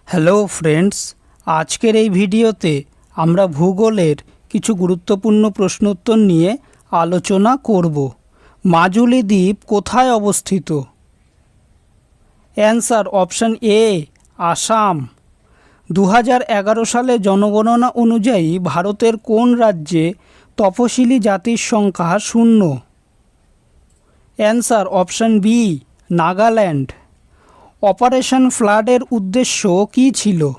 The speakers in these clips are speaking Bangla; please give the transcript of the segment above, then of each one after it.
হ্যালো ফ্রেন্ডস, আজকের এই ভিডিওতে আমরা ভূগোলের কিছু গুরুত্বপূর্ণ প্রশ্নোত্তর নিয়ে আলোচনা করব। মাজুলি দ্বীপ কোথায় অবস্থিত? অ্যান্সার অপশান এ, আসাম। 2011 সালে জনগণনা অনুযায়ী ভারতের কোন রাজ্যে তফসিলি জাতির সংখ্যা 0? Answer option B, Nagaland. Operation ফ্লাডের উদ্দেশ্য কী ছিল?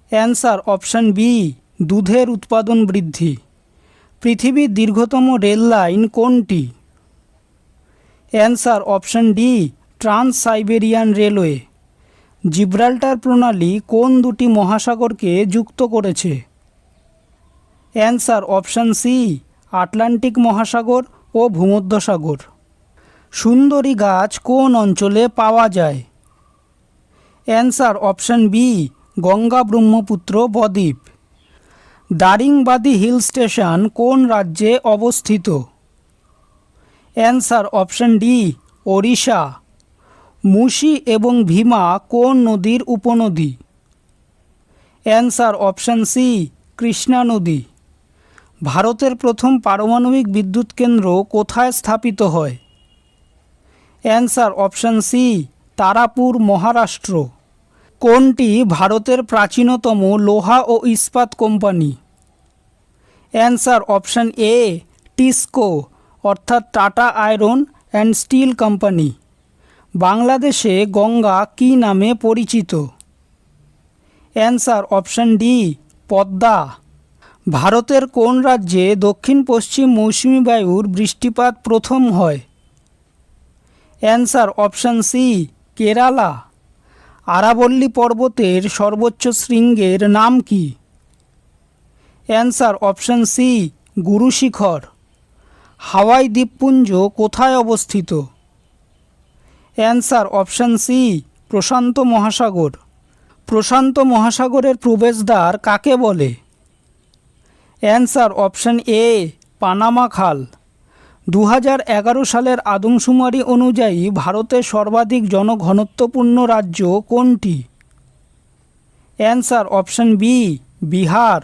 অ্যান্সার অপশান বি, দুধের উৎপাদন বৃদ্ধি। পৃথিবীর দীর্ঘতম রেল লাইন কোনটি? Answer option D, trans Siberian railway. Gibraltar প্রণালী কোন দুটি মহাসাগরকে যুক্ত করেছে? অ্যান্সার অপশান সি, আটলান্টিক মহাসাগর ও ভূমধ্যসাগর। সুন্দরী গাছ কোন অঞ্চলে পাওয়া যায়? Answer option B, Ganga Brahmaputra বদ্বীপ। দারিংবাদী হিল স্টেশন কোন রাজ্যে অবস্থিত? Answer option D, Odisha. Musi এবং ভীমা কোন নদীর উপনদী? অ্যান্সার অপশান সি, কৃষ্ণা নদী। ভারতের প্রথম পারমাণবিক বিদ্যুৎ কেন্দ্র কোথায় স্থাপিত হয়? Answer option C, Tarapur, Maharashtra. কোনটি ভারতের প্রাচীনতম লোহা ও ইস্পাত company? Answer option A, TISCO অর্থাৎ Tata iron and steel company. বাংলাদেশে গঙ্গা কী নামে পরিচিত? Answer option D, Padma. ভারতের কোন রাজ্যে দক্ষিণ পশ্চিম মৌসুমী বায়ুর বৃষ্টিপাত প্রথম হয়? Answer option C, Kerala. আরাবল্লী পর্বতের সর্বোচ্চ শৃঙ্গের নাম কি? অ্যান্সার অপশান সি, গুরু শিখর। হাওয়াই দ্বীপপুঞ্জ কোথায় অবস্থিত? অ্যান্সার অপশান সি, প্রশান্ত মহাসাগর। প্রশান্ত মহাসাগরের প্রবেশদ্বার কাকে বলে? অ্যান্সার অপশান এ, পানামা খাল। 2011 সালের আদমশুমারি অনুযায়ী ভারতের সর্বাধিক জনঘনত্বপূর্ণ রাজ্য কোনটি? Answer option B, Bihar.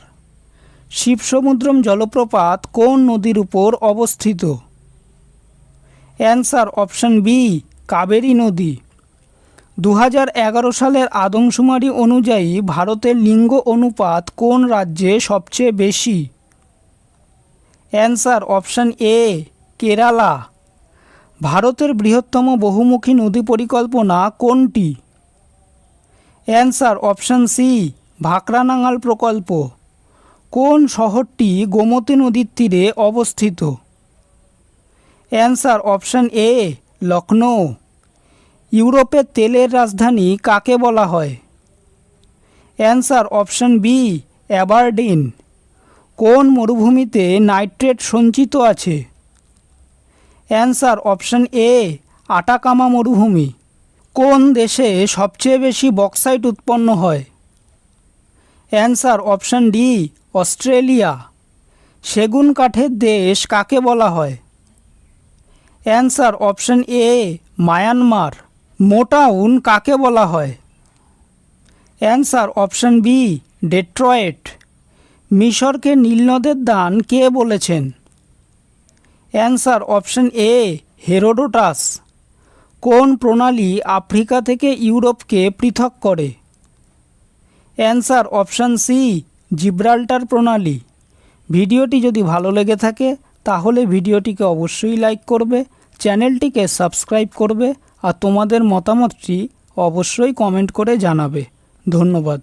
Shivasamudram জলপ্রপাত কোন নদীর উপর অবস্থিত? অ্যান্সার অপশান বি, কাবেরী নদী। 2011 সালের আদমশুমারি অনুযায়ী ভারতের লিঙ্গ অনুপাত কোন রাজ্যে সবচেয়ে বেশি? অ্যান্সার অপশান এ, কেরালা। ভারতের বৃহত্তম বহুমুখী নদী পরিকল্পনা কোনটি? অ্যান্সার অপশান সি, ভাকরানাঙ্গাল প্রকল্প। কোন শহরটি গোমতী নদীর তীরে অবস্থিত? Answer option A, Lucknow. ইউরোপের তেলের রাজধানী কাকে বলা হয়? Answer option B, Aberdeen. কোন মরুভূমিতে নাইট্রেট সঞ্চিত আছে? অ্যান্সার অপশান এ, আটাকামা মরুভূমি। কোন দেশে সবচেয়ে বেশি বক্সাইট উৎপন্ন হয়? Answer option D, Australia. সেগুন কাঠের দেশ কাকে বলা হয়? Answer option A, Myanmar. Motown কাকে বলা হয়? Answer option B, Detroit. মিশরকে নীলনদের দান কে বলেছেন? Answer option A, Herodotus. কোন প্রণালী আফ্রিকা থেকে ইউরোপকে পৃথক করে? অ্যান্সার অপশান সি, জিব্রাল্টার প্রণালী। ভিডিওটি যদি ভালো লেগে থাকে তাহলে ভিডিওটিকে অবশ্যই লাইক করবে, চ্যানেলটিকে সাবস্ক্রাইব করবে আর তোমাদের মতামতটি অবশ্যই কমেন্ট করে জানাবে। ধন্যবাদ।